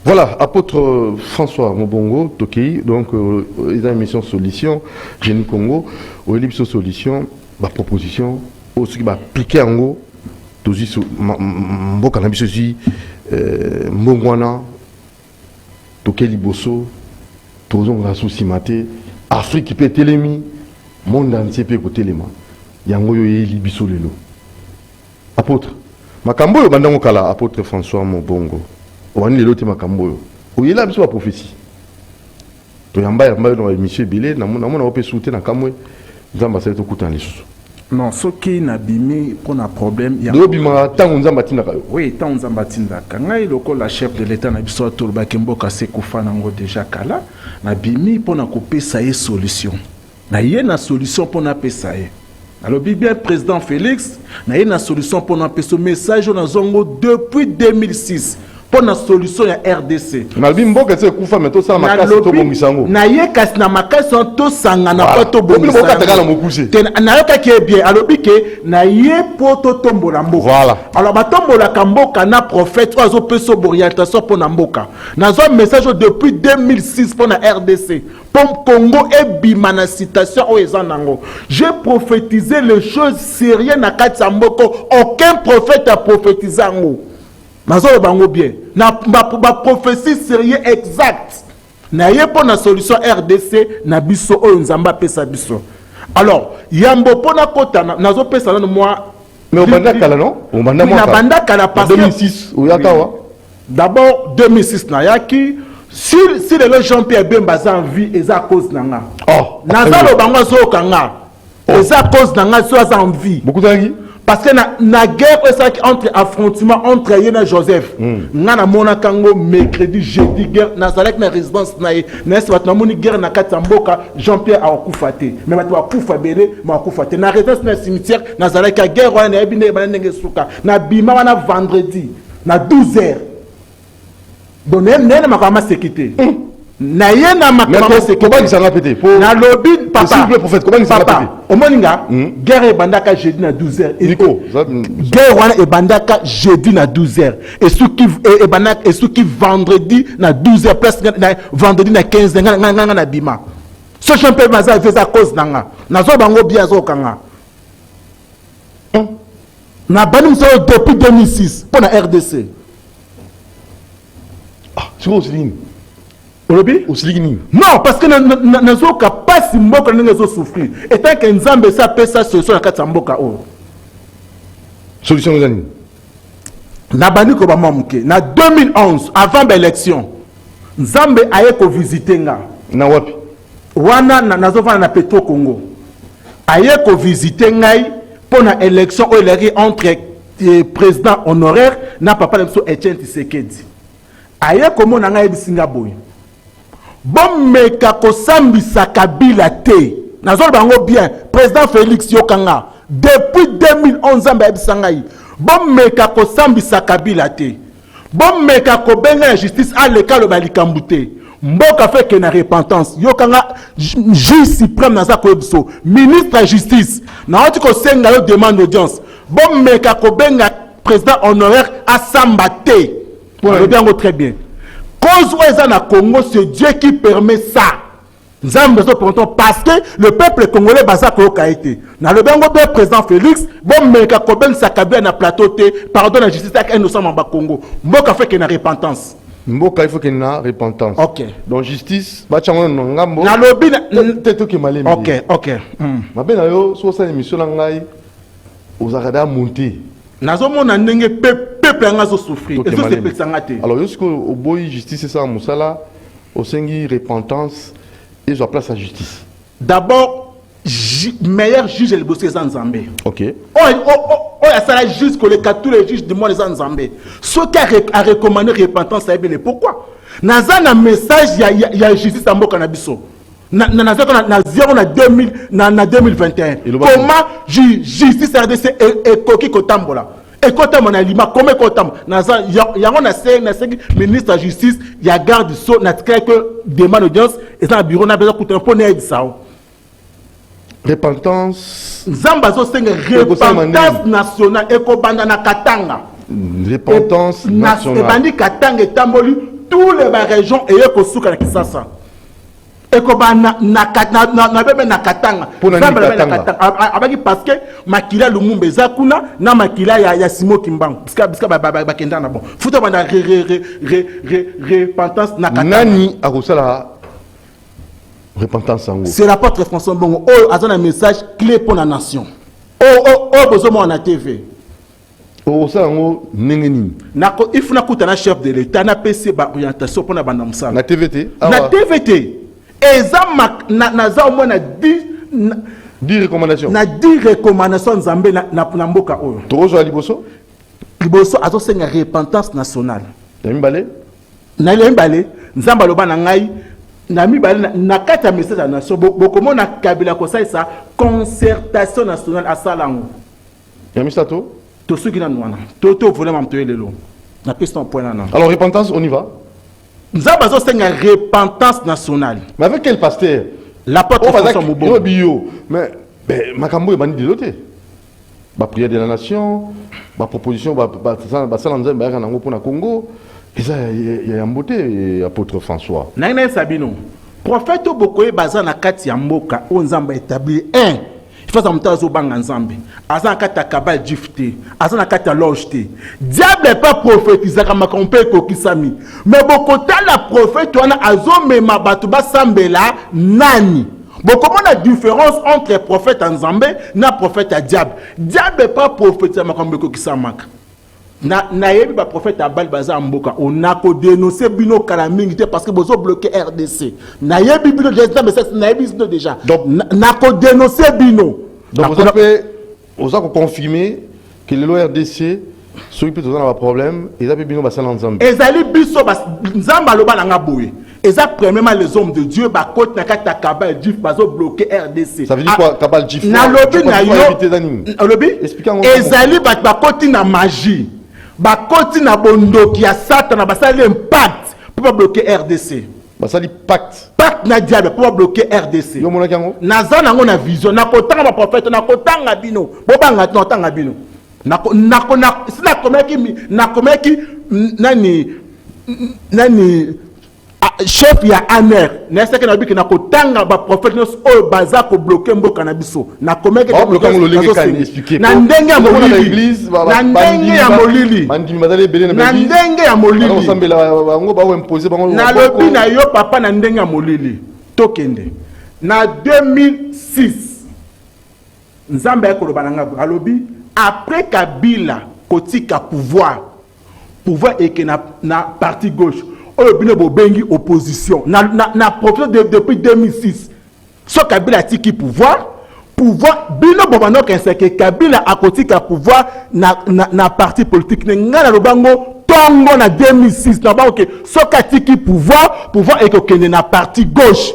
Voilà, apôtre François Mobongo, Tokei, donc il y a une mission solution, Génie Congo, au ellipse solution, ma proposition, aussi qui va appliquer en gros, tout ça, Mboka Nabisosi, Mbongwana, Tokei Liboso, Tozon Rasousi Mate, Afrique qui peut télémi, monde entier peut côté les mains. Yango yo Libiso lelo. Apôtre, Makambo yo bandango kala, apôtre François Mobongo. On est l'autre makambo. Où il a besoin de prophétie. Tu y a un monsieur Bilé, na mona opé souté na kamwe. Nzamba ça to kutan les sous. Non, ce qui n'a bimé pour un problème, il y a do bima tant nzamba tinda kayo. Oui, tant nzamba tinda. Kangai loko la chef de l'état na biso to ba kembo ka se kufa nango déjà kala, na bimi pour na couper ça y solution. Na yé na solution pour na pesa yé. Alors bien président Félix, na yé na solution pour na pesa message na zongo depuis 2006. Pour la solution ya RDC. Malbi mboka tse kufa meto sa makasi to bongisango. Na ye kasi na makasi to sanga na poto bongisango. Mboka takala mokuse. Na yo ka ki bien alobi ke na ye poto tombola mboka. Voilà. Alors ba tombola ka mboka na prophète ozo peso orientation pour na mboka. Na zo message depuis 2006 pour na RDC. Pour Congo et bima na citation o ezanango. J'ai prophétisé les choses sérieuses na kati mboko. Aucun prophète a prophétisé ngo. Nazo bango bien. Na prophétie sérieux exact. Na yepo na solution RDC na biso o nzamba pesa biso. Alors, yambo pona kota nazo pesa na moi. Mais au banda kala non? Au banda moi. Na banda kala parce 2006 ou yakawa. D'abord 2006 na yaki si le Jean-Pierre Bemba za en vie eza cause nanga. Oh. Nazalo bango zo kanga. Eza cause nanga zo za en vie. Beaucoup d'angi. Parce que na guerre entre affrontement entre Yéna et Joseph, na na mona kango mercredi jeudi guerre Nazareth na résidence na na moni guerre na katamboka Jean-Pierre a okufate mais ba kufa belé ma okufate na résidence na cimetière Nazareth ka guerre wana ebine ba ndenge suka na bima wana vendredi na 12h donné nene makama sécurité na ye na makama sécurité comment il s'en a pété na lobby papa s'il prophète comment il s'en a pété omoninga guerre bandaka jeudi na 12h Nico guerre wana e bandaka jeudi na 12h et ce qui vendredi na 12h presque na vendredi na 15h nga na bima ce champion maza fait à cause nanga nazo bango bien zo kanga na banim so depuis 2006 pour la RDC c'est quoi aussi non, parce que nous sommes pas si mboka nous souffrir. Et tant que Nzambe ça peut ça solution na mboka o. Solution ngani? Na bani ko ba mamuke. Na 2011 avant l'élection, Nzambe aye ko visiter nga. Na wapi? Wana nazova na Petro Congo. Aye ko visiter ngai pour na élection o élection entre président honoraire na papa le Etienne Tshisekedi. Aye ko mona ngai bisinga boy. Bon meka ko sambisa Kabila te nazol bango bien président Félix Yokanga depuis 2011 amba bisangai bon meka ko sambisa Kabila te bon meka ko benga justice à l'école balikambute mboka fait que na repentance Yokanga juge suprême naza ko biso ministre de justice na oti ko senga yo demande audience bon meka ko benga président honoraire à Sambate pour le bien très bien. Cause na Congo, c'est Dieu qui permet ça. Nous avons besoin parce que le peuple congolais basa ko kaité. Na le bengo président Félix, bon meka ko ben sakabe na plateau te, pardon la justice ak innocent mamba Congo. Mboka fait que na repentance. Mboka il faut qu'il na repentance. OK. Donc justice ba chango ngambo. Na lobi teto ki malemi. OK. Mabe na yo so sa émission na ngai ozakada monter. Nazomona ndenge peuple nga zo souffrir. Et ça c'est pesangate. Alors jusqu'au au boy justice ça musala au sengi repentance et je place à justice. D'abord meilleur juge le bossé sans Nzambe. OK. Oh ça la juge que les tous les juges de moi les Nzambe. Ce qui a recommandé repentance ça bien pourquoi? Naza na message ya justice en mboka na biso. na 2021. Comment justice RDC est coquille kotambola? Et quand on a lima, comment il y a un ministre de la justice, il y a garde du sceau, il y a quelques demandes d'audience, et ça, le bureau n'a besoin de coûter un ça. Repentance. Zambazo, c'est une repentance nationale, et qu'on bande na Katanga. Repentance nationale. Et bandi Katanga et Tamboli, tous les régions, et qu'on souk à Kisasa. Et qu'on bande na Katanga. Parce que makila lumumbe zakuna na makila ya Simo Kimbang biska bakenda na bon futa banda repentance na Katanga. Nani akosala repentance sango? C'est l'apôtre François Bongo a un message clé pour la nation. Besoin na TV. Osala ngo nengeni. Nako il faut na kutana chef de l'état na PC ba orientation pour na banda musala. Na TVT. Na TVT. Ezama na za au moins na 10 recommandations. Na 10 recommandations Nzambe na mboka oyo. Tozo ya liboso. Liboso azo senga repentance nationale. Na mbale. Na mbale Nzamba loba na ngai na mibale na kata message à nation bokomo na kabila ko ça concertation nationale à salango. Ya misato. To suki na nwana. To vraiment to lelo. Na piste en point là. Alors repentance on y va. Nzamba zo senga repentance nationale. Mais avec quel pasteur? L'apôtre François Moubongo. Mais makambo ebandi de l'autre. Ba prière de la nation, ba proposition ba sala nzemba ya nango pona Congo. Et ça ya mbote apôtre François. Naina Sabino. Prophète Bokoye baza na kati ya mboka o nzamba établi un. Il faut ça zo banga nzambe. Aza kati ya kabal jifte, aza na kati ya loge te. Diable pas prophétiser kama kompe ko kisami. Mais bokota la prophète wana azomema bato basambela nani? Bon, comment la différence entre prophète en Zambé et prophète à diable? Diable pas prophète à Makambeko qui s'amak. Na yebi ba prophète à Balbaza Mboka. On a ko dénoncer bino kalamingité parce que bozo bloqué RDC. Na yebi bino déjà. Donc na ko dénoncer bino. Donc vous avez confirmé que le RDC ceux qui ont un problème, ils ont bino basala Nzambe. Ezali biso Nzamba loba na ngaboye. Eza premièrement les hommes de Dieu ba côté na kata kabal jif bazo bloquer RDC. Ça veut dire quoi kabal jif? Na lobi na yo. Lobi? Ezali ba côté na magie. Ba côté na bondoki ya Satan na basali impact pour pas bloquer RDC. Basali pacte. Pacte na diable pour pas bloquer RDC. Yo mona kango? Na za nango na vision na kotanga ba prophète na kotanga bino. Bobanga na tanga bino. Na chef ya aner na seke na biki na kotanga ba prophète nos o baza ko bloquer mboka na biso na komeke na ndenge ya molili na ndenge ya molili na ndenge ya molili na lobi na yo papa na ndenge ya molili tokende na 2006 Nzambe ya koloba na alobi après Kabila kotika pouvoir et na parti gauche oyo bino bobengi opposition na professeur depuis 2006 so Kabila tiki pouvoir bino bobano kenseke Kabila akotika pouvoir na parti politique ngana lobango tongo na 2006 na ba OK so katiki pouvoir et kokende na parti gauche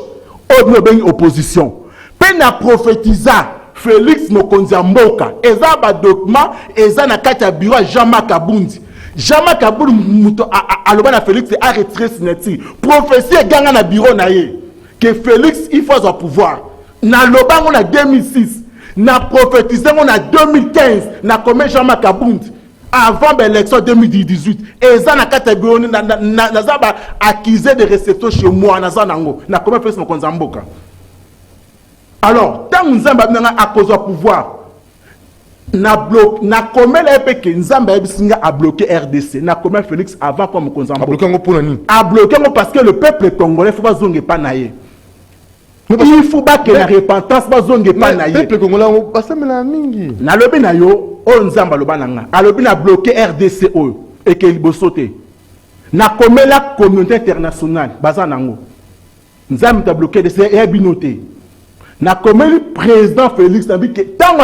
oyo bino bobengi opposition pe na prophétisa Félix Mokonzi Mboka eza ba document eza na kati ya bureau Jean-Marc Abundi. Jean-Marc Abundi muto aloba na Félix a retiré signature. Prophétie ganga na bureau na ye que Félix il faut son pouvoir. Na lobango na 2006, na prophétisé na 2015, na comme Jean-Marc Abundi avant l'élection 2018. Eza na kati ya bureau na zaba accusé de réception chez moi na zanango. Na comme Félix Mokonzi Mboka. Alors, tant que Nzamba a cause au pouvoir, na comment Nzamba a bloqué RDC, na comment Félix avant comme Nzamba a bloqué parce que le peuple congolais faut pas zonguer pas naïe. Il faut pas que la repentance pas zonguer pas naïe. Le peuple congolais pas ça mais la mingi. Na lobi na yo, o Nzamba lobananga. A lobi na bloqué RDC et que il bosote. Na comment la communauté internationale bazanango. Nzamba t'a bloqué de ces binoté. Na comme le président Félix Nabi que tant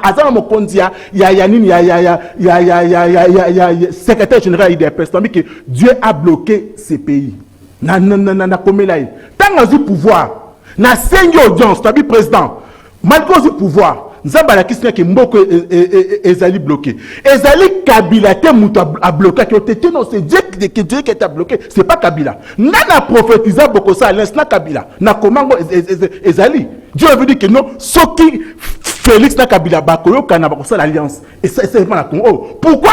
azana mokonzi ya secrétaire général IDPS Nabi que Dieu a bloqué ces pays. Na comme là tant azu pouvoir na sengi audience tabi président malgré ce pouvoir nzamba la question que mboko ezali bloqué ezali Kabila te muto a bloqué que tete non c'est Dieu qui est bloqué c'est pas Kabila nana prophétisa boko ça l'instant Kabila na komango ezali Dieu veut dire que non soki Félix na Kabila bakoyo kana bakosa l'alliance et c'est pas la Congo pourquoi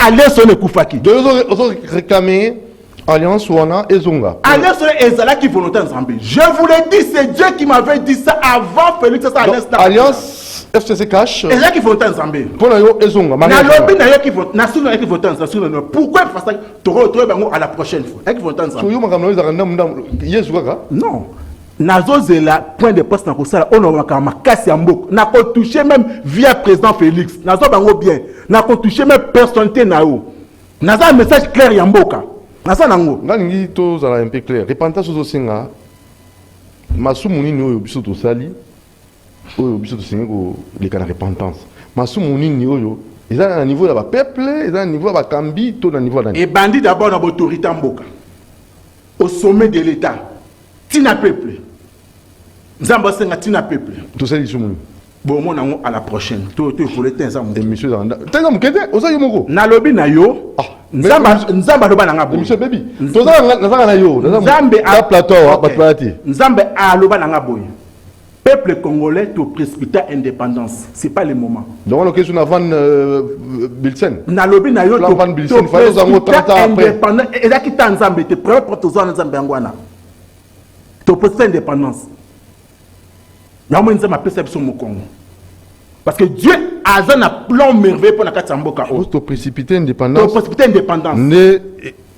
alliance on ekufaki deux autres réclamer alliance wana ezonga alliance ezala qui volonté ensemble je vous l'ai dit c'est Dieu qui m'avait dit ça avant Félix ça alliance FCC cash ezala qui volonté ensemble pour na yo ezonga na lobby na yo qui vote na sous na qui vote ensemble pourquoi faire ça toro bango à la prochaine fois qui vote ensemble yo makamno ezaka ndam yesu kaka non nazozela point de poste na kosala on a makasi ya mboko na ko toucher même via président Félix nazo bango bien na ko toucher même personnalité na yo naza un message clair ya mboka nasa nango ngalingi to zala un peu clair repentance zo singa masumu nini oyo biso to sali oyo biso to singa ko leka na repentance masumu nini oyo eza na niveau ya ba peuple eza na niveau ya ba kambi to na niveau na et bandit d'abord na autorité mboka au sommet de l'état tina peuple nzamba senga tina peuple to sali sumu bon mon nango à la prochaine to faut le temps ça et monsieur Zanda tenga mukete oza yo moko na lobby na yo nzamba loba nanga boy monsieur baby to za na yo nzambe a plateau ba plati nzambe a loba nanga boy peuple congolais to précipiter indépendance c'est pas le moment donc on question avant Bilsen na lobby na yo to avant Bilsen fa zo ngo 30 ans après indépendant et là qui ta nzambe te premier protozoa nzambe ngwana to précipiter indépendance yamo nzambe pesa biso mo Congo parce que Dieu a un plan merveilleux pour la Katsamboka. Pour précipiter indépendance. Pour précipiter indépendance. Ne,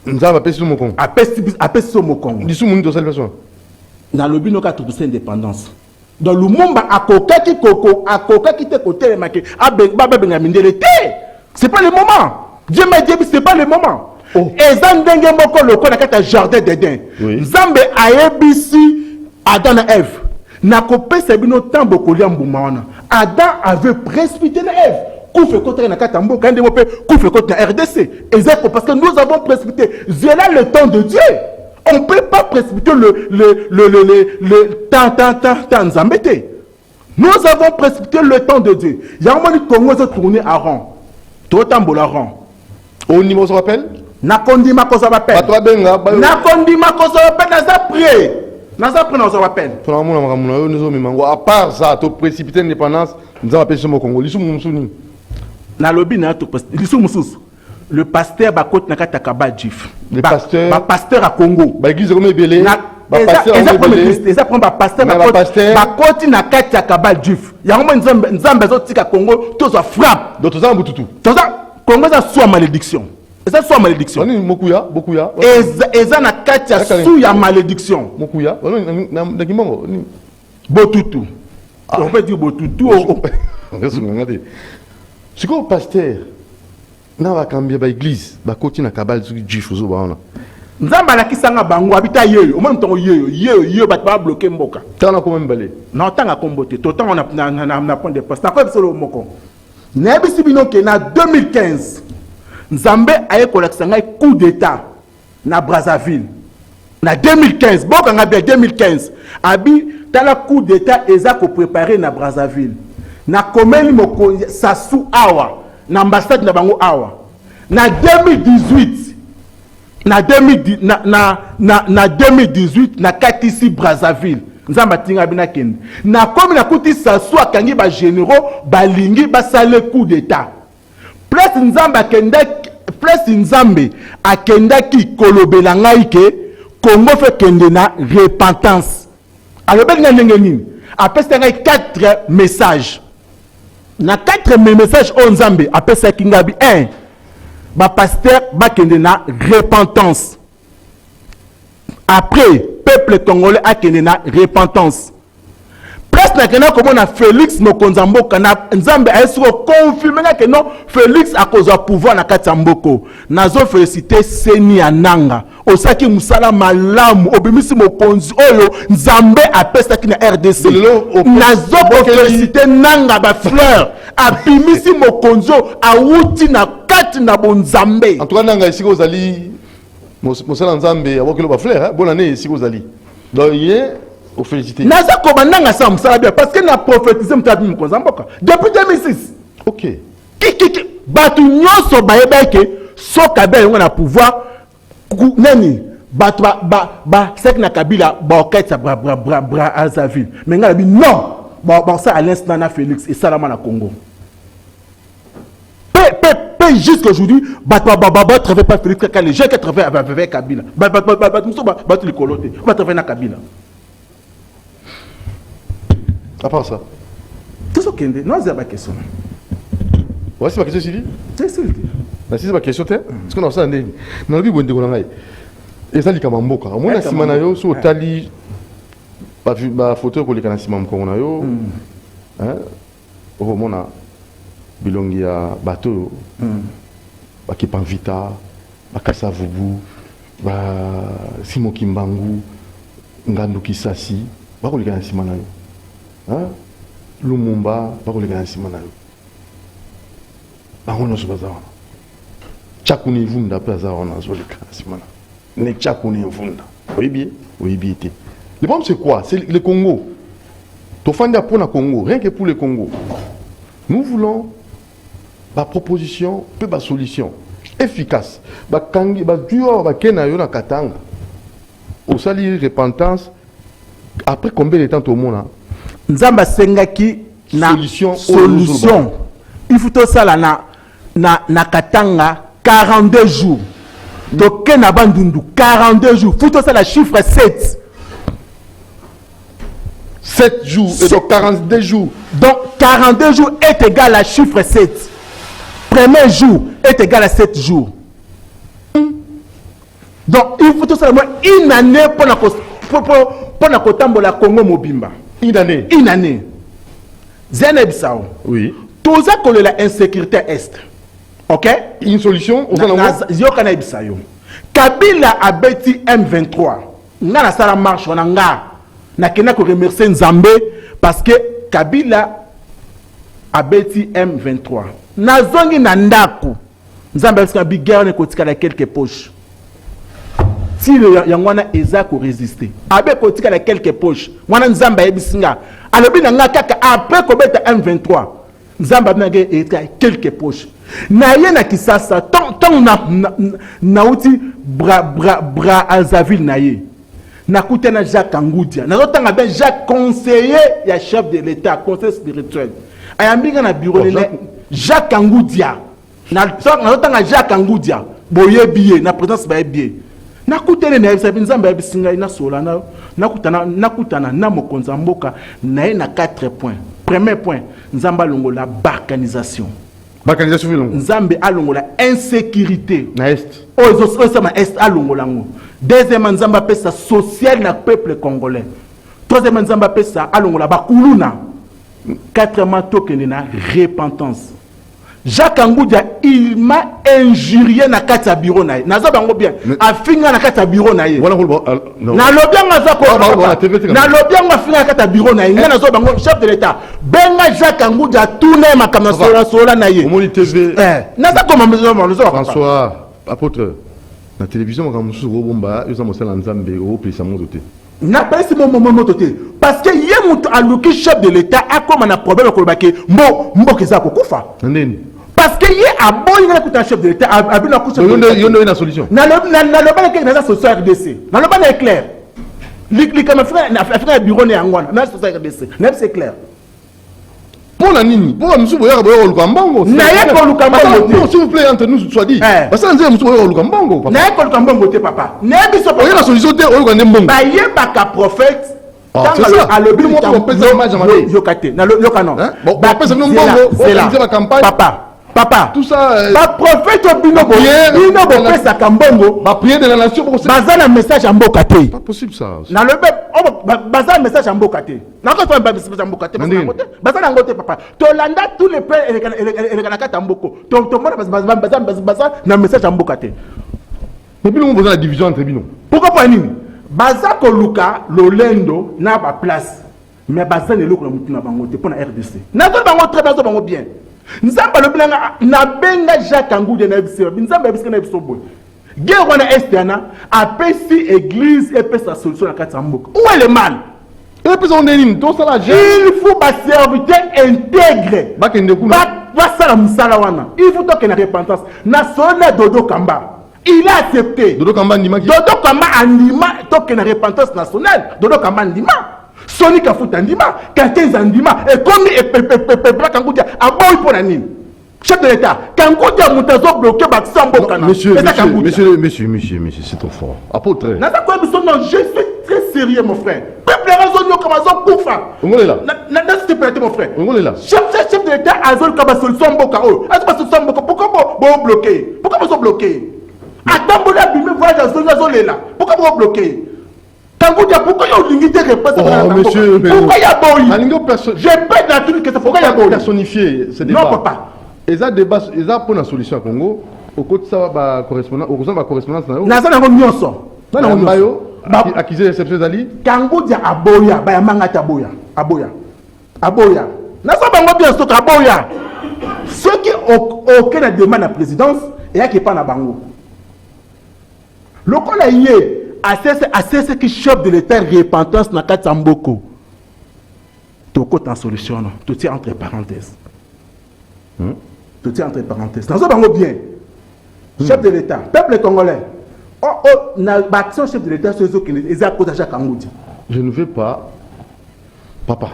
nous avons appelé mon Congo. Appelé sur mon Congo. Dis-nous mon de salvation. Dans le but, nous avons précipiter indépendance. Dans le monde, à coca qui coco, à coca qui te côté, c'est pas le moment. Dieu m'a dit, c'est pas le moment. Et Zandenge Moko le connaît qu'un jardin d'Éden. Zambe aebisi Adam et Ève. Nakopé sebino tambo koliambumana. Adam avait précipité na Ève. Koufé contre na katambo quand développé koufé contre na RDC. Exact parce que nous avons précipité. C'est là le temps de Dieu. On peut pas précipiter le temps Nzambete. Nous avons précipité le temps de Dieu. Il y a un moment où Congo se tourner à rang. Tout tambo la rang. Au niveau se rappelle? Nakondima ko ça rappelle. Nakondima ko ça rappelle na ça prier. Nasa prend on se rappelle. À part ça, tu précipiter l'indépendance, nous avons appelé au Congo. Na lobby na to le pasteur ba côte na katakaba jif. Le pasteur ba pasteur à Congo. Ba église comme belé. Ba pasteur ça prend ba pasteur ba côte na katakaba jif. Ya ngoma nzambe zo tika Congo to zo frappe. Donc ça mbututu. To ça Congo ça soit malédiction. Et ça soit malédiction. On mokuya. Et ça na katia sous ya malédiction. Mokuya. Na kimongo. Botutu. On peut dire botutu. Regardez. C'est quoi pasteur? Na va cambier ba église, ba côté na kabal sur jifu zo ba ona. Nzamba la kisanga bango habita yeyo, o même temps yeyo ba ba bloquer mboka. Tana ko même balé. Non tanga kombote, to temps on a point de poste. Na ko bisolo moko. Na bisi bino ke na 2015. Nzambe aye kolakisa ngai coup d'état na Brazzaville. Na 2015, boka nga bien 2015. Abi tala coup d'état eza ko préparer na Brazzaville. Na komeli moko sasu awa. Na ambassade na bango awa. Na 2018 na 2018 na katisi Brazzaville nzamba tinga bina kende na komi na kuti sasu akangi ba généraux balingi basale coup d'état plus nzambe akendaki kolobela ngai ke Congo fait kende na repentance alobeli na ndenge nini apesa ngai 4 messages. Na 4 messages on Nzambe apesa kingabi 1 ba pasteur ba kende na repentance. Après peuple congolais a kende na repentance. Presque na kena comme on a Félix Mokonzamboka na Nzambe a esiko confirmer que non Félix a cause pouvoir na Katsamboko. Nazo féliciter Seni Ananga. Osaki musala malamu obimisi mokonzi oyo Nzambe apesa ki na RDC. Nazo féliciter Nanga ba fleur abimisi mokonzo awuti na kati na bonzambe. En tout cas Nanga isiko zali musala Nzambe awokelo ba fleur bonne année isiko zali. Donc hier Au félicité. Naza komandanga ça msala bien parce que na prophétisé mtabi mkonza mboka depuis 2006. OK. Ki batu nyoso bayebeke soka be ngona pouvoir nani batu ba sek na Kabila ba oketsa bra Azaville. Mais ngala bi non. Ba ça à l'instant na Félix et Salama na Congo. Jusqu'à aujourd'hui, travailler pas Félix quand les gens qui travaillent avec Kabila. Batu les colotés. Va travailler na Kabila. À part ça. Tout ce qui est non, c'est ma question. Ouais, c'est ma question, Sylvie. C'est ça. C'est ma question, parce qu'on a ça, on a vu bon dégoûtant. Et ça, il y a Mamboka. Moi, la Simanayo, sur Tali, ma photo pour les Kanasiman Konayo, hein, au moment bilongi ya bateau, qui pan vita, Kassa Vubu, Simon Kimbangu, Ngandu Kisasi, pas les Kanasiman. Lumumba, pas les Kanasiman. On a ce bazar. Tchakuni vunda plaza on a les Kanasiman. Ne Tchakuni vunda. Oui bien, oui bien. Le problème c'est quoi? C'est le Congo. Tofanda pour le Congo, rien que pour le Congo. Nous voulons la proposition, peu la solution efficace. Ba kangi ba duo ba kenayo na Katanga. Au sali repentance après combien de temps au monde? Nzamba sengaki na solution. Il faut tout ça là na Katanga 42 jours. Donc kena bandundu 42 jours. Faut tout ça la chiffre 7. 7 jours et donc 42 jours. Donc 42 jours est égal à chiffre 7. Premier jour est égal à 7 jours. Donc il faut tout simplement une année pour la Kotambola Congo Mobimba. Une année. Une année. Zénébissao. Oui. Tout ça que la insécurité est. Ok? Une solution. Yokana Bissayo. Kabila a bêti M23. Ngana sala marche on nga. Na kena ko remercier Nzambe parce que Kabila a bêti M23. Nazongi na ndako. Nzambe parce que bi guerre ne kotika la quelques poches. Si le yangwana eza ko résister. Abe kotika la quelques poches. Mwana Nzambe yebisinga. Alobi na nga kaka après ko beta M23. Nzambe na ge eta quelques poches. Na ye na Kisasa tant na uti bra Azaville na ye. Nakute na Jacques Angoudia. Nazotanga ben Jacques conseiller ya chef de l'État, conseiller spirituel. Ayambinga na bureau Jacques Angoudia. Nazotanga Jacques Angoudia. Boye biye na présence ba biye. Nakute na Nzambe Nzambe bisinga ina sola na nakutana na mokonza mboka na na 4 points. Premier point, Nzamba longola balkanisation. Balkanisation longo. Nzambe alongola insécurité. Na est. Osama est alongola ngo. Deuxièmement, Nzamba pesa social na peuple congolais. Troisièmement, Nzamba pesa alongola bakuluna. Quatrièmement, tokene na repentance. Jacques Angoudia, il m'a injurié na kata bureau na ye. Nazo bango bien. Afinga na kata bureau na ye. Voilà na lobianga zako. Na lobianga afinga na kata bureau na ye. Nazo bango chef de l'État. Benga Jacques Angoudia tourne makama sola na ye. Omoni TV. Nazo koma François apôtre la télévision quand monsieur Robomba, ils ont montré l'Anzambe au pays samodoté. Na pas si mon toté parce que yé mutu aluki chef de l'État a comme un problème ko bake mbo keza ko kufa. Parce que yé a bon na kuta chef de l'État a bien na kuta. Yono une solution. Na le bana ke na solution RDC. Na le bana est clair. Li comme faire bureau ne angwana na solution RDC. Na c'est clair. Pour la nini, pour monsieur Boya Boya Lukambongo. Na ye ko Lukambongo. S'il vous plaît entre nous soit dit. Parce que nous monsieur Boya Lukambongo. Na ye ko Lukambongo te papa. Na biso papa. La solution te oyo ngane mbongo. Ba ye baka prophète. C'est ça. A le but on peut ça image jamais. Yokate. Na yokano. Bon, ba pesa mbongo. C'est la campagne. Papa, tout ça. Ba prophète bino bo pesa kambongo. Ba prière de la nation pour ça. Bazana message en bokate. Pas possible ça. Na le bazana message en bokate. Na ko to message en bokate parce que bazana ngote papa. To landa tous les pères et kana kata mboko. To mona bazana na message en bokate. Mais puis on besoin la division entre bino. Pourquoi pas nini? Baza ko luka lolendo na ba place. Mais bazana eloko na mutu na bango te pour na RDC. Na to bango très bien, bango bien. Nzamba le bilanga na benga Jacques Angoudia na biso nzamba biso na biso boy guerre wana estiana apesi église et pesa solution na kati ya mboka où est le mal Et puis on est tout ça là. Il faut un serviteur intègre. Il faut qu'il y ait une repentance. National Dodo Kamba. Il a accepté. Dodo Kamba Ndima. Dodo Kamba Andima. Donc il y a une repentance nationale. Dodo Kamba Andima. Sonic a foutu Andima. Quelqu'un Andima. Et comme Black Angoudia a beau pour la nîmes. Chef de l'État, quand Angoudia a bloqué Baksambo Kana. Monsieur, c'est trop fort. Apôtre. Non, je suis très sérieux, mon frère. Peuple raison comme Azon Koufa. On est là. S'il te plaît, mon frère. On est là. Chef de l'État, Azon Kaba solution Bokao. Pourquoi vous bloquez? Pourquoi vous bloquez? Attends, vous avez vu voyage à Zone là. Pourquoi vous bloquez? Quand vous dites pourquoi il y a une unité de réponse, monsieur, pourquoi il y a Boy? Je pète la truc que c'est pourquoi il y a Boy. Personnifié, c'est débat. Non, papa. Et ça débat, et ça pour la solution à Congo. Au côté de ça, va correspondance, Naza na nyonso. Na mbayo, accusé l'exception d'Ali. Kango dia aboya, ba ya manga ta aboya. Naza bango bien stock aboya. Ceux qui aucun demande la présidence et qui pas na bango. Lokola yé assez qui chef de l'État repentance na Katsamboko. Toko en solution non, tout est entre parenthèses. Tout est entre parenthèses. Naza bango bien. Chef de l'État, peuple congolais. L'action chef de l'État, c'est ce qui est à cause de Jacques Angoudi. Je ne veux pas. Papa.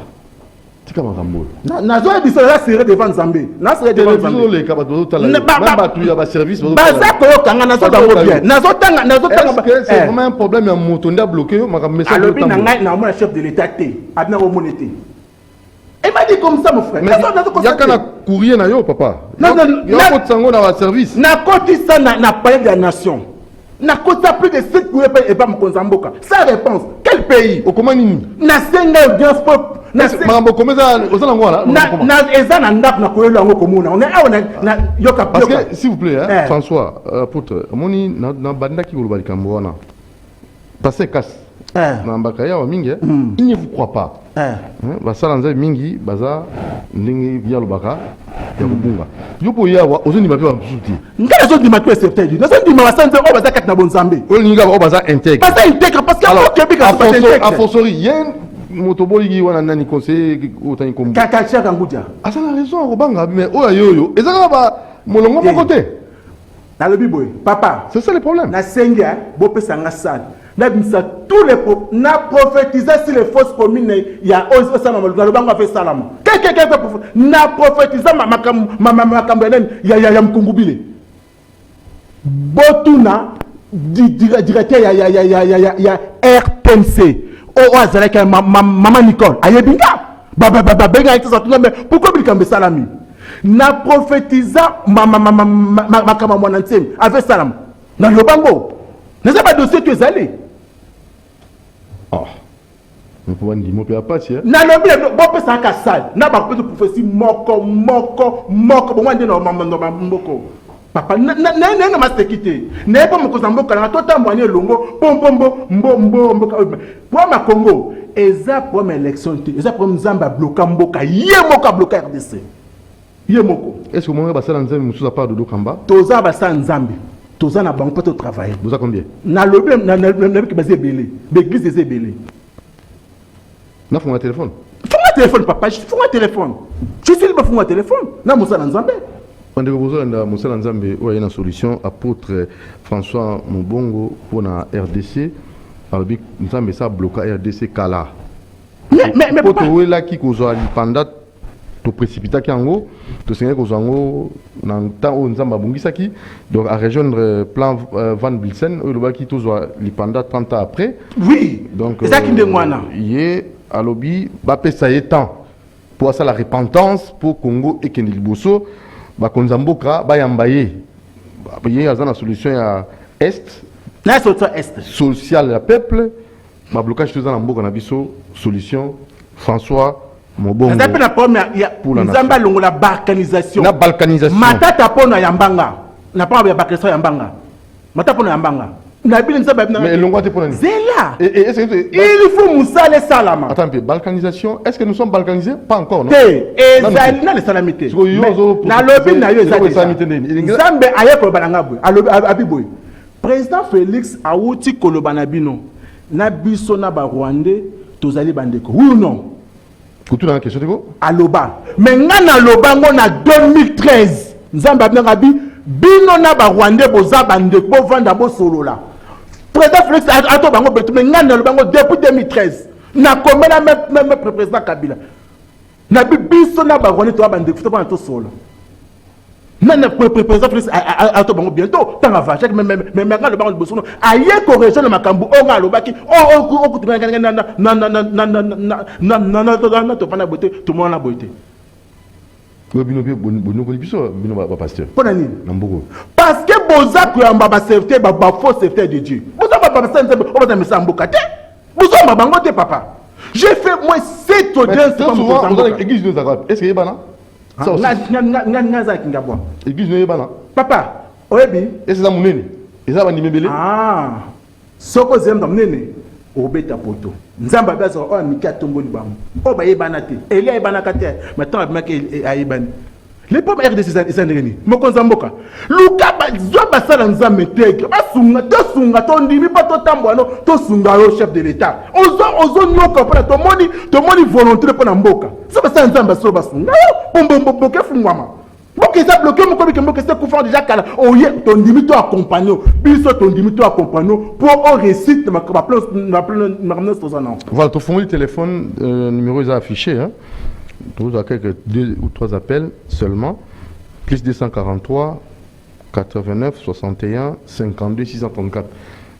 Tu es comme un rambo. Nazo a dit ça, là, c'est devant Zambé. Là, c'est devant Zambé. Les cabatos, tu as le service. Baza Koyo Kanga, Nazo Tango bien. Nazo Tanga. C'est vraiment un problème, un moton a bloqué. Alors, il y a un chef de l'État, Abner Omonete. Il m'a dit comme ça, mon frère. Il y a qu'un courrier, papa. Il y a un sango dans le service. Na côté ça, n'a pas de la nation. Na côté plus de 7 courriers et pas mon Konzamboka. Sa réponse, quel pays? Au comment ni? Na senga audience pop. Na mambo comment ça aux angwa là? Na ezana ndap na koyelo ngo komuna. On est na yoka. Parce que s'il vous plaît, François, apôtre, moni na banda ki ko bali kambo wana. Passer casse. Na mbakaya wa mingi, il ne vous croit pas. Basala nzai mingi baza ndingi via lobaka ya kubunga. Yopo yawa ozoni mape wa msuti. Ngala zo di mape septembre. Na zo di mawasanze o baza kat na bonzambe. O ninga o baza intègre. Baza intègre parce que alors kebika pas intègre. A forcerie yen motoboli wana nani conseiller otani kombo. Kaka chaka ngudia. Asa la raison robanga mais o yoyo. Ezaka ba molongo mon côté. Na le biboy. Papa. C'est ça le problème. Na senga bo pesa nga sal. Na bimisa tous les na prophétiser sur les fausses communes il y a osama le bango fait salama quelqu'un na prophétiser makamben ya mkungubile botuna directeur ya RTNC o azalaka mama Nicole ayebinga benga ita tuna mais pourquoi bikambe salami na prophétiser makama mwana ntemi avec salama na le bango n'est pas dossier que zali. Mais pour dire mon père pas tiens. Na le bien bon peut ça cassal. Na ba peut prophétie moko bon moi dit non moko. Papa na ma sécurité. Na pas mon kozamboka na tota moigné longo pombo mbo. Pour ma Congo, eza pour ma élection, eza pour Nzamba bloquer mboka, yemoko bloquer RDC. Yemoko. Est-ce que moi ba ça Nzambe musuza part de Dokamba? Toza ba ça Nzambe. Toza na banque peut travailler. Vous avez combien? Na le bien na que basé belé. L'église des belé. Na font un téléphone. Font un téléphone papa, je font un téléphone. Je suis libre font un téléphone. Na Moussa Nzambe. Quand vous avez Moussa Nzambe, il y a une solution apôtre François Mobongo pour la RDC. Alors Nzambe ça bloque RDC Kala. Mais pour toi là qui cause pendant to précipita kango to senga kozango na temps où Nzamba bungisaki donc à rejoindre plan Van Bilsen le ba qui tozo lipanda 30 ans après. Oui. Donc ça qui ndengwana. Yé à lobby ba pesa temps pour ça la repentance pour Congo et Keniliboso ba konzamboka ba yambaye. Ba yé azana solution ya est. Na solution est. Social la peuple ba blocage tous dans mboka na biso solution François Mobongo. Ça la première pour Nzamba longola balkanisation. La balkanisation. Matata pona yambanga. Na pas ya balkanisation yambanga. Matata pona yambanga. Na bile Nzamba mais longo te pona. Zela. Et est-ce que il faut Moussa le salama. Attends un peu, balkanisation, est-ce que nous sommes balkanisés? Pas encore, non? Ezali na le salamité. Na lobi na yo ezali. Nzambe ayeko balangabwe. Abiboy. Président Félix Awuti Kolobanabino na biso na ba Rwandais tozali bandeko oui ou non Coutu na question de go aloba mais ngana loba ngo na 2013 nzambe abinaka bino na ba Rwandais boza bandeko bo vanda bo solola président Félix ato bango betu mais ngana loba ngo depuis 2013 na komela même président Kabila na biso na ba Rwandais to bandeko to bana to solo nana président Félix ato bango bientôt tanga vache mais ngana loba ngo bosono aye correction na makambu o ngalo baki o kutunga na to pana bote to mona bote bino biso bino ba pasteur pona nini namboko parce que boza kuyamba ba serviteur ba faux serviteur de Dieu boza ba pasteur on va mettre ça mboka te boza ba bango te papa j'ai fait moi 7 audiences dans l'église de Zagreb est-ce que yebana ça nga za kinga bwa église de yebana papa oyebi est-ce ça munene eza ba nimebele soko zemba munene obeta poto nzamba baza o amika tomboli bango o ba yebana te eli yebana kate maintenant abimaka ayebani les pauvres RDC ezandeni mokonza mboka luka bazwa basala nzambe teke basunga tosunga tondimi pa totambo ano tosunga yo chef de l'état ozo nyoka pona tomoni volonté pona mboka so basala nzambe so basunga bombo ke fungwama mboka eza bloqué moko bike mboka ese kufa déjà kala oye tondimi to accompagner biso tondimi to accompagner pour on récite ma plan voilà ton fond de téléphone numéro est affiché hein. Vous avez quelques 2 ou 3 appels seulement. Plus 243 89 61 52 634.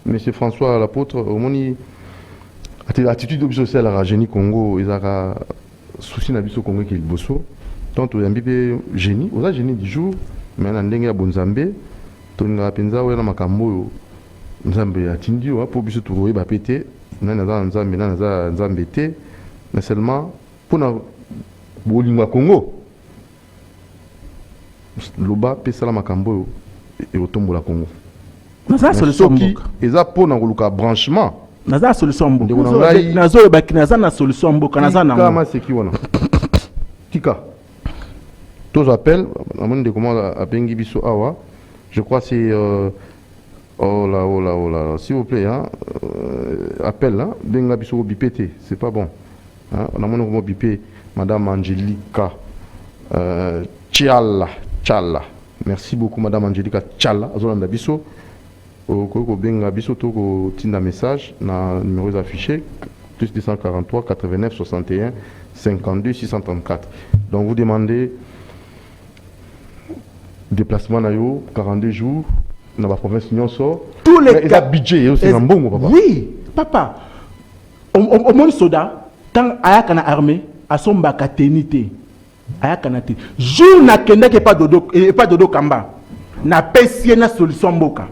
Monsieur François l'apôtre, au moni attitude sociale à génie Congo, ils ont souci n'abisso Congo qui est bosso. Donc tu as un peu génie, vous avez génie du jour, mais on a un dingue à Bonzambé, tu as un penza ou un makambo, Nzambe a tindi pour biso trouver ba pété, nanaza Nzambe nanaza Nzambe té, mais seulement pour Bolinga Congo loba pesa la makambo et otombola Congo naza solution mboka eza pona koluka branchement naza solution mboka nazo baki naza na solution mboka naza na kama seki wana tika tous appels amon de comment a bengi biso awa je crois c'est oh là s'il vous plaît hein appel là benga biso bipété c'est pas bon hein on a mon comment bipé Madame Angelica Tchala. Merci beaucoup, Madame Angelica Tchala. Azolanda biso. Koko benga biso toko tinda message na numéros affichés plus 243 89 61 52 634. Donc vous demandez déplacement na yo 42 jours dans la province Nyonso. Tous les cas budget aussi un bon papa. Oui, papa. Au monde soda tant ayaka na armée à son bakatenité ayakanate jour na kenda ke pas dodo kamba na pesi na solution mboka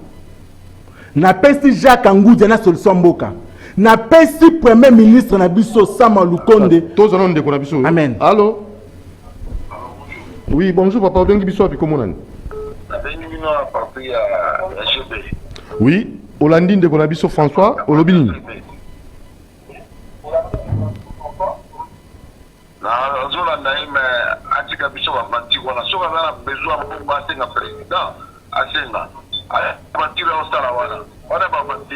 na pesi Jacques Angoudja na solution mboka na pesi premier ministre na biso Sama Lukonde tous on de ko na biso amen allô oui bonjour papa bengi biso api comment nani oui Holandine de ko na biso François olobini na zola na ime atika biso ba banti wana soka na besoin mo ba senga président asenga banti la sala wana ba banti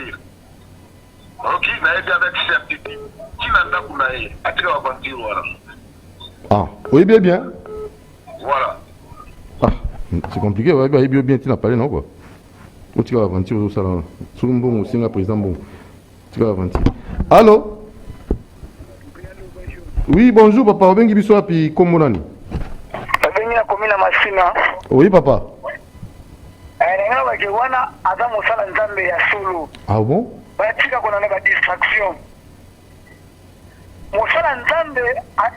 ok na ebi avec certitude kina ndaku na ye atika ba banti wana oui bien voilà c'est compliqué ouais bien tu n'as parlé non quoi on tira ba banti au sala sur un bon senga président bon tu vas banti allô. Oui, bonjour papa, bengi biso api komonani. Bengi na komina masina. Oui papa. Nga waje wana adamu sala nzambe ya solo. Ah bon? Batika kona na distraction. Musala nzambe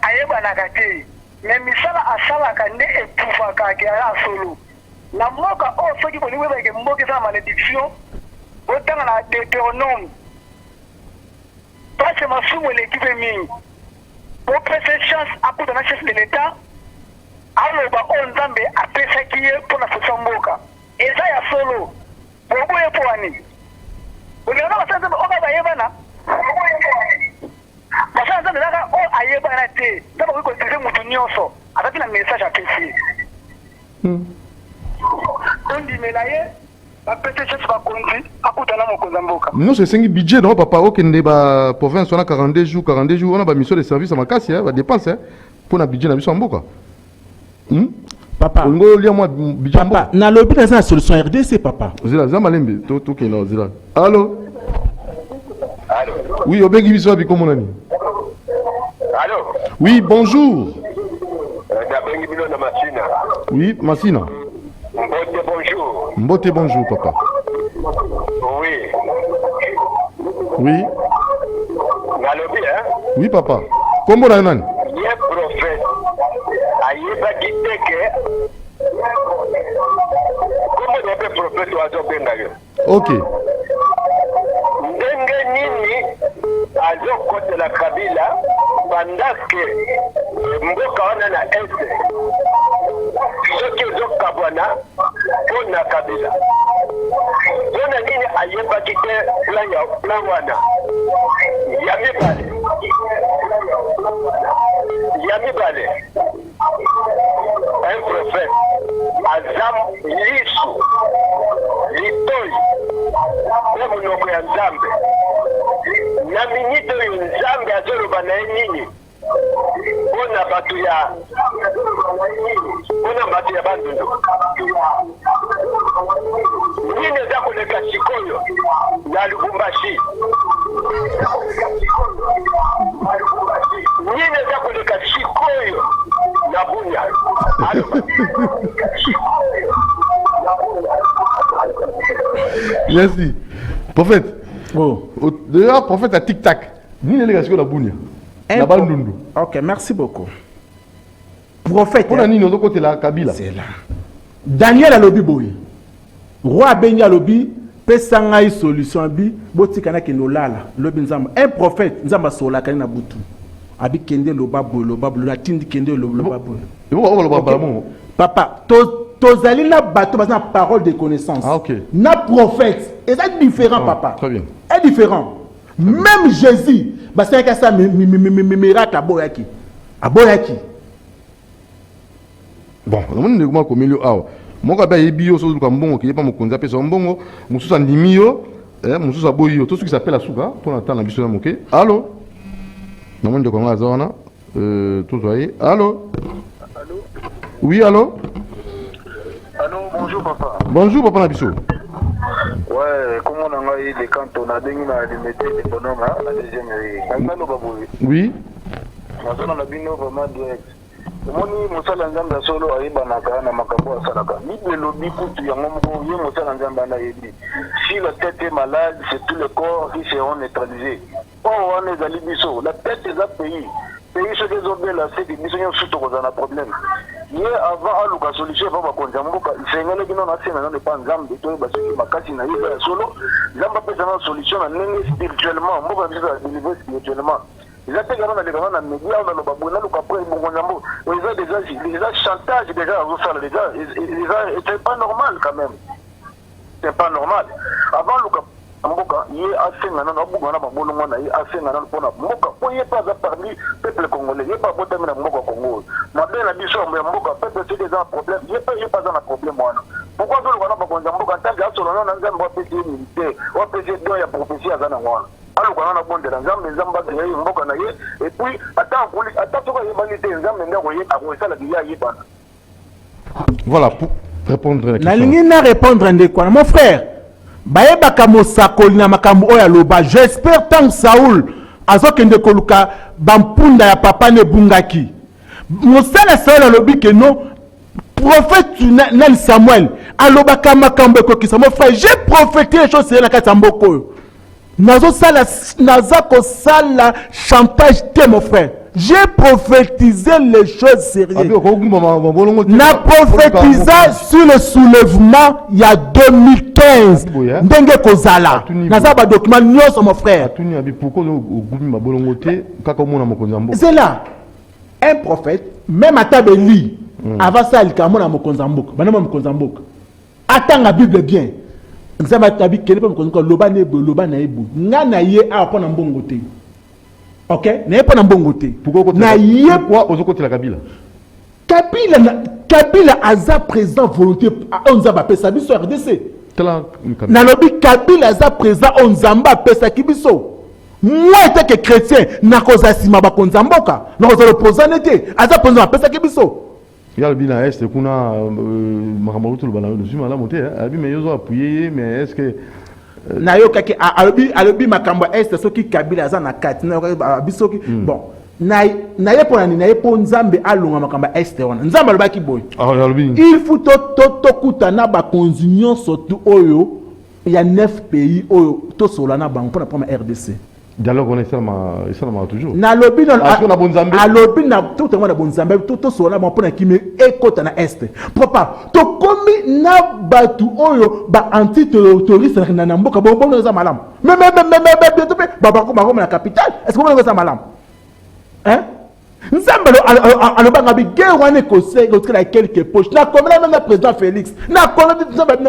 ayeba na kate. Me misala asala kande epufa kake ya solo. Na mboka o soki boni weba ke mboka za malédiction. Otanga na Deutéronome. Parce masumu l'équipe mingi. Pour prêter chance à pour donner chef de l'État, alors on zambe a prêté qui est pour la solution mboka. Et ça y a solo. Pour vous pour ani. Vous avez pas ça on va y bana. Parce que ça là on aye bana té. D'abord vous connaissez mon nyonso avec un message à passer. On dit mais là bapesa chance bakonzi akutana mokonzi ya mboka. Non, c'est un budget, non, papa. Ok, la province, on a 42 jours, on a une mission de service à ma casse, on dépense pour un budget, on a mission en boka. Papa, papa, na lobby dans la solution RDC, papa. Zila, Zamalembe, tout qui est là, Zila. Allô? Allô? Oui, Obengi Biso, avec comment on a dit? Allô? Oui, bonjour. Nabengi Bilo na Masina. Oui, Massina. Mbote, bonjour. Mbote, bonjour, papa. Oui. Oui. Nalobi, hein? Oui, papa. Comment on a dit? Ye prophète. Ayeba kiteke. Comment on appelle prophète oiseau bengayo? Ok. Ndenge nini azo kote la kabila bandake mboka wana na este soki ezokabwana mpo na kabila mpona nini ayebaki te plan wana ya mibale un prophète aza lisu litoi na monoko ya nzambe na minite oyo nzambe azoloba na ye nini mpona bato ya bandundu nini eza koleka sikoyo na lubumbashi nini eza koleka sikoyo na bunya Merci. Prophète. Oh. D'ailleurs, prophète à tic-tac. Ni les gars, la bounia. La bandundu. Ok, merci beaucoup. Prophète. On a ni nos côté la Kabila. C'est là. Daniel Alobi Boy. Roi Benya Alobi. Pesanga y solution bi. Boti kana ke nolala. Lobi nzamba. Un prophète. Nzamba sola kana butu. Abi kende lobabu la tindi kende lobabu. Et vous on va parler. Papa, tozali na bateau basé na parole de connaissance. Ah ok. Na prophète. Et c'est différent, papa. Très bien. C'est différent. Même Jésus, basé na ça miracle aboyaki. Aboyaki. Bon, on ne comment comme milieu ah. Moi quand il bio so ka mbongo qui pas mo konza pesa mbongo, mususa ndimio, mususa boyo, tout ce qui s'appelle la souka pour entendre la biso na moké. Allô? Non monde ko ngazona tout voyez. Allô? Allô? Oui, allô? Allô, bonjour papa. Bonjour papa Nabiso. Ouais, comment on a eu des cantons, on a donné la limite de bonhomme, la deuxième rue. Oui. On a bien vraiment direct. Moni musala nzamba solo aiba na makambo asalaka. Ni le lobby kutu ya ngombo ye musala nzamba na yebi. Si la tête est malade, c'est tout le corps qui seront neutralisés. Oh, on est à Libiso. La tête est un pays. Pays ceux qui ont bien la c'est que nous sommes surtout dans un problème. Hier avant à l'ouka solution va konza mboka. Sengele kino na sena na pas nzambe to ba siki makasi na yeba solo. Nzamba pesa na solution na nene spirituellement. Mboka bisa niveau spirituellement. Ils ont également dans les médias, on a le babou, on a le capre, ils ont déjà chantage déjà à vous faire déjà. C'est pas normal quand même. C'est pas normal. Avant le cap, mboka, il est assez maintenant, on a beaucoup de babou, on a assez maintenant pour la mboka. Pour y pas parmi peuple congolais, il n'y a pas de problème mboka Congo. Maintenant la mission mais mboka peuple c'est déjà un problème. Il n'y a pas un problème moi. Pourquoi on a pas de mboka tant que sur on a un zamba petit militaire, on peut dire qu'il y a prophétie à Zanangwa. Alors qu'on a bon de l'ensemble, les ambas de mboka na ye et puis attends que les banité ensemble ndako ye akosa la biya yeba. Voilà pour répondre à la question. La ligne na répondre à quoi mon frère. Baeba kamosakoli na makambo oya loba. J'espère tant Saoul azokende koluka bampunda ya papa ne bungaki. Mosala Saoul alobi que non prophète Nel Samuel aloba kamakambo ko kisa mon frère, j'ai prophétisé les choses sur la katamboko. Nazo sala chantage te mon frère. J'ai prophétisé les choses sérieuses. Na prophétisé sur le soulèvement il y a 2015. Ndenge kozala. Naza ba document nyonso mon frère. C'est là. Un prophète, même à Tabeli, avant ça il kamona mokonzamboka. Banama mokonzamboka. Attends la Bible bien. Nzamba tabi kele pa ko loba na ebu ngana ye a pa na mbongo te. OK na pa na mbongo te na ye quoi aux côté la Kabila Kabila aza président volonté on nzamba pesa biso RDC nalobi Kabila aza président on Nzamba pesa kibiso. Moi étant que chrétien nakoza sima ba konzamboka nakoza l'opposant n'était aza président pesa kibiso. Il y a le bilan est kuna makambo tout le bana nous mala monter abi mais yo appuyer mais est-ce que na yo kaki alobi makambo est soki Kabila aza na kati na biso ki bon na ye pona ni na ye po Nzambe alonga makambo est wana Nzambe alobaki boy il faut to kutana ba consignon surtout oyo il y a 9 pays oyo to solana bango pour la première RDC. Dialogue on est seulement toujours. Na lobby non na bonzambe. A lobby na tout le monde bonzambe tout sola mon pour na kimi ekota na est. Papa to komi na batu oyo ba anti terroriste na mboka bon bon za malam. Mais bientôt baba ko na capitale. Est-ce que on za malam? Hein? Nzambe alobanga bi guerre wana ko se ko la quelques poches. Na comme même président Félix. Na comme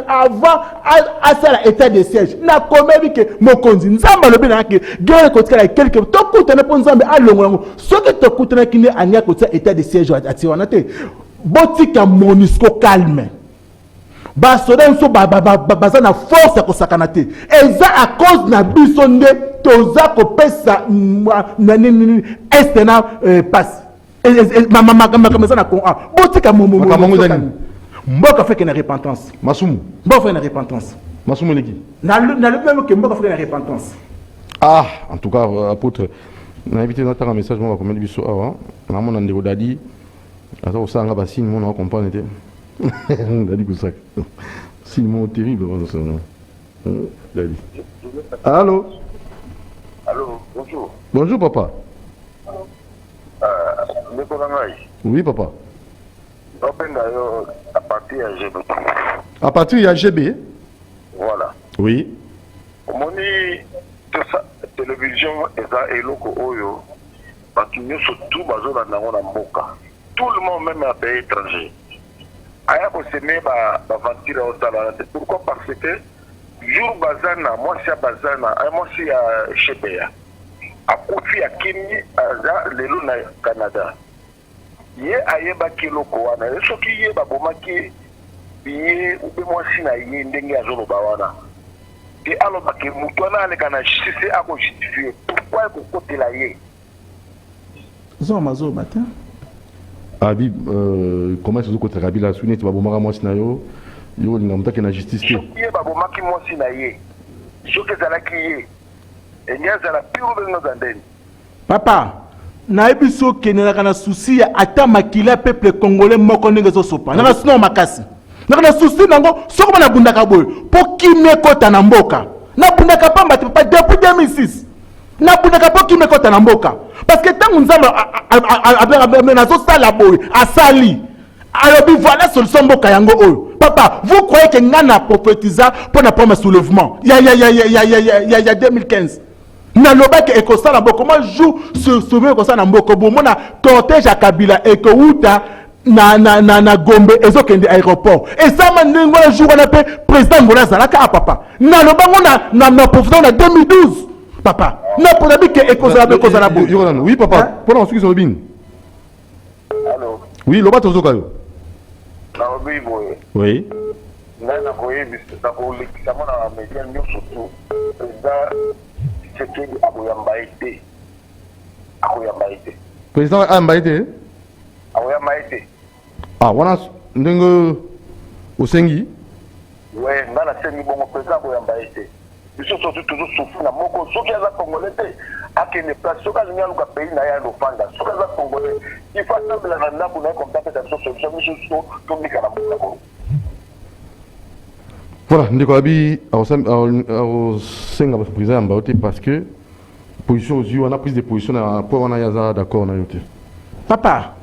avant à ça état de siège. Na comme bi que mokonzi Nzambe alobi na ke guerre ko la quelques to kutana po Nzambe alongo. Ce que to kutana kini anya ko état de siège ati wana te. Botika Monisco calme. Ba soda nso baza na force ko sakana te. Eza à cause na biso nde toza ko pesa nani est na passe. Makamasa na kon a. Botika mboka fait que na repentance. Masumu. Mboka fait na repentance. Masumu leki. Na le même que mboka fait na repentance. Ah, en tout cas apôtre na invité notre message moi comme biso awa. Na mon ndeko dadi. Ata osanga ba signe mon comprendre te. Dadi ko sak. Signe terrible ça. Dadi. Allô. Allô, bonjour. Bonjour papa. Oui papa. À partir de GB. À partir de GB. Voilà. Oui. Moni télévision eza eloko oyo batu nyonso tout bazola nango na mboka. Tout le monde même à pays étranger. Aya ko seme ba ventire au salon. Pourquoi? Parce que jour bazana moi si bazana moi si à Chebea. A kofi akini aza lelo na Canada. Ye ayeba kiloko wana soki ye babomaki ye ube mwasi na ye ndenge azoloba wana ke aloba ke mutu wana aleka na justice ako justifier pourquoi ekokotela ye zo matin abi comment ça kokotela Kabila suni te babomaka mwasi na yo yo linga mutake na justice te ye babomaki mwasi na ye soki ezalaki ye enyazala piro bengo za ndeni papa na ebiso kenelaka na souci ya ata makila peuple congolais moko ndenge ezosopa naka sino makasi naka na souci nango soko bana bundaka boye po kimia ekota na mboka na bundaka pamba te papa depuis 2006 na bundaka po kimia ekota na mboka parce que ntango Nzambe nazosala boye asali alobi voilà solution mboka yango oyo papa vous croyez que nga na prophétisa pour na prendre soulèvement il y a 2015 nalobaki ekosala mboko moi jour souvenir ekosala mboko bomona cortège ya Kabila ekouta na Gombe ezokende aéroport esama ndenge wana jour wana pe président Ngola azalaka a papa nalobango na professeur na 2012 papa na ponabi ke ekosala bo oui papa pona osuki so bin allô oui loba tozoka yo na obi boye oui na ko yebisa na ko lekisa mona media nyonso tu Tshisekedi akoyamba ete président amba ete akoyamba ete wana ndenge osengi we nga nasengi bongo président akoyamba ete biso soki tozosufri na moko soki aza congolais te akende place soki alingi aluka pays na ye alofanda soki aza congolais il faut asambela na ndambu na ye comme ça pesa biso solution biso tobika na mokako. Voilà, ndeko abi aosenga ba président ya mbaote parce que position ozwi wana prise de position na po wana yaza d'accord na yo te papa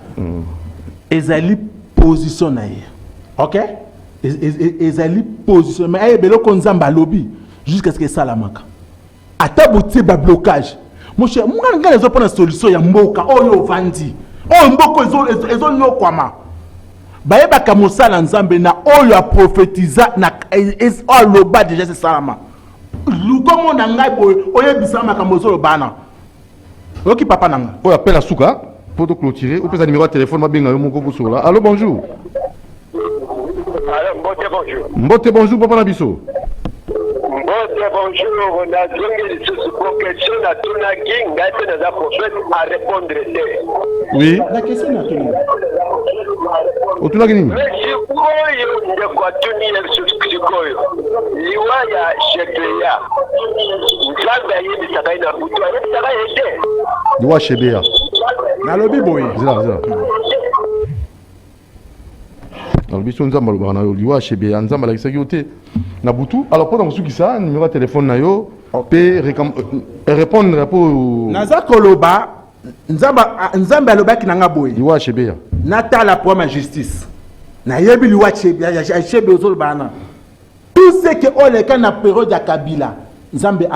ezali position na ye ok ezali position mais ayebele ko Nzambe alobi jusqu'à ce que salamaka ata botie ba blocage mon cher nga ezopona solution ya mboka oyo vandi oyo mboko ezonyokwama bayebaka mosala Nzambe na oyo a prophétisa na aloba déjà c'est salama lukomo na ngai boye oyebisa makambo ozolobana oki papa nanga oyo appelle à souka pour te clôturer ou peut-être numéro de téléphone ma benga yo moko bosola allô bonjour Alors, bonjour. Mbote bonjour papa na biso. Bonjour, on a donné pour question à Tunaki, Ngaïte n'a prophète à répondre. Oui. La question est tenue. Otuna gini. Mais si vous voyez de quoi tenir sur ce que Liwaya Shebeya, Nzamba Yedi Sakaina Boutou, ça va aider. Liwa Shebeya. Na lobby boy. Zila. Alors biso nzamba lo bana yo Liwa Shebeya nzamba la kisaki ote na butu. Alors pendant que ça numéro de téléphone na yo peut répondre pour Naza koloba nzamba lobaki nanga boy. Liwa Shebeya. Nata la pour ma justice. Na yebi Liwa Shebeya ya Shebe ozol bana. Tout ce que on les kana période ya Kabila. Nzambe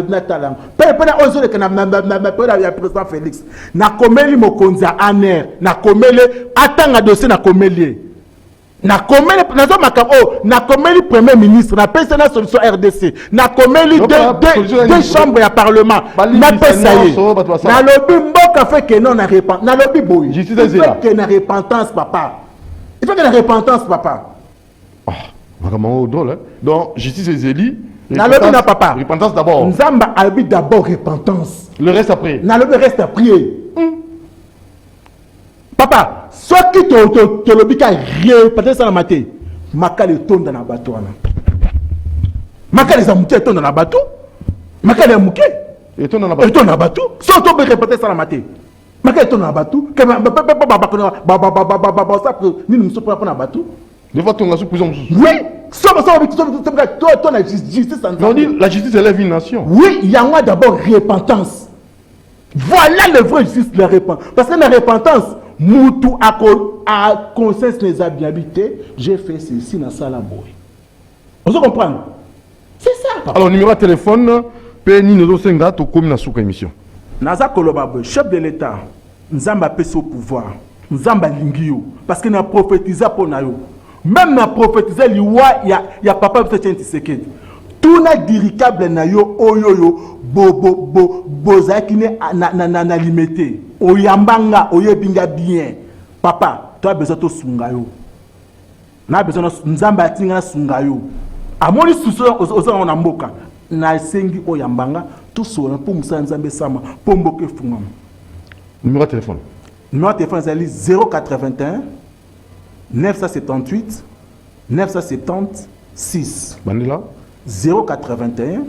natala pena ozole kana période ya président Félix. Na komeli mokonzi aner, na komeli atanga dossier na komeli. Na komeli na komeli premier ministre na pesa na solution RDC na komeli deux chambres ya parlement na pesa ye na lobby mboka fait que non na repentance na lobby boy justice que na repentance papa il faut que na repentance papa vraiment drôle donc justice ezeli na lobby na papa repentance d'abord nzamba albi d'abord repentance le reste après na lobby reste à prier papa soki to lobika rien peut-être ça la maté makale tonda na bato wana makale za muke tonda na bato makale ya muke etonda na bato so to be peut-être ça la maté makale tonda na bato que ça ni nous sommes pas na bato des fois tonga sous prison oui so to na justice on dit la justice élève une nation oui il y a d'abord repentance voilà le vrai justice la repentance parce que la repentance Moutou a conscience les habitués, j'ai fait ceci dans ça la boy. Vous comprenez? C'est ça. Papa. Alors numéro de téléphone, Penny nous senga to comme na souka émission. Naza Kolobabe, chef de l'État, Nzamba pèse au pouvoir, Nzamba lingio, parce que na prophétisé pour nayo. Même na prophétisé liwa ya papa peut-être Tshisekedi. Tout na diricable nayo oyoyo bozaki ne na limité. Oyambanga oyebinga bien papa tu as besoin de sungayo na besoin de nzamba tinga na sungayo amoni suso ozo na mboka na sengi oyambanga tout so pour musa nzambe sama pour mboke fungam numéro de téléphone c'est 081 978 976 Bandila 081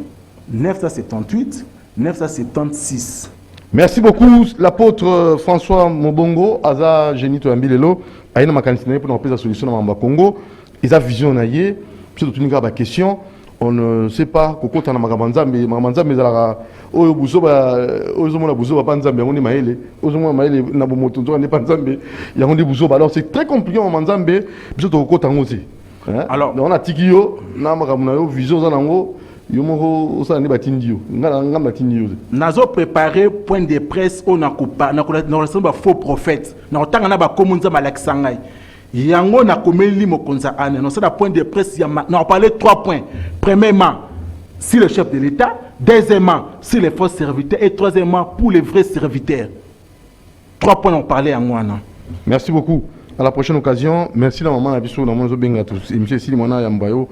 978 976. Merci beaucoup l'apôtre François Mobongo aza Genito Ambilelo aina makanisi pour nous la solution dans le Congo ils a vision naie puis tout une question on ne sait pas koko tana magabanzambe zalaka oyo buzoba ozomona buzoba panzambe on est maele ozomona maele na bomotonzo ne panzambe ya on dit buzoba alors c'est très compliqué manzambe puis to koko tango aussi alors on a tikio na magamuna yo vision za nango Yomoro osa ne batindio ngala batindio nazo préparer point de presse on a coupa na ressemble faux prophète na otanga na ba komunza malaksangai yango na komeli mokonza ane non c'est la point de presse ya na parler 3 points premièrement si le chef de l'État deuxièmement si les faux serviteurs et troisièmement pour les vrais serviteurs 3 points on parlait en moi. Merci beaucoup à la prochaine occasion merci la maman na biso na mozo benga tous monsieur Silimona Yambayo.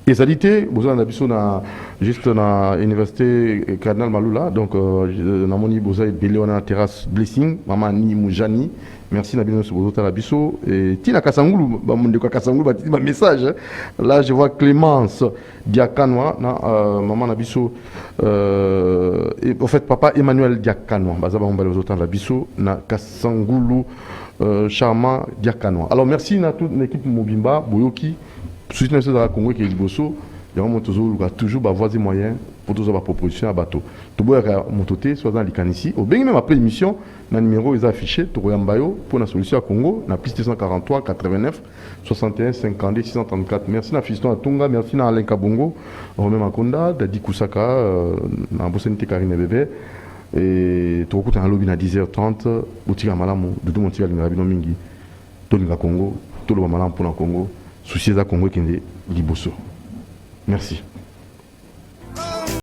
Et ça dit, vous avez juste dans l'université Cardinal Malula, donc dans mon niveau, vous avez terrasse Blessing, maman Ni Moujani, merci Nabino Sobozo Bisso, et Tina Kassangoulou, ma message, là je vois Clémence Diakanoa, maman Nabisso, et en fait papa Emmanuel Diakanoa, la Bisso, na Kassangoulou, Charmant Diakanoa. Alors merci à toute l'équipe Mobimba, Boyoki. Soutenir le Congo qui est liboso, il y a toujours avoir des moyens pour toutes les propositions à bateau. Tout le monde soit dans les cannes ici. Au bien même après l'émission, le numéro est affiché pour la solution à Congo, na plus 243 89 61 52 634. Merci à Fiston Atunga, merci à Alain Kabongo, Romain Makonda, Dadi Kusaka, na Bossenite Karine Bébé. Et tout le monde a lobby à 10h30, Boutika Malamu, Doudou Montiga Lingabino Mingi, Toninga Congo, tout le monde pour le Congo. Souci à Congo qui est liboso. Merci.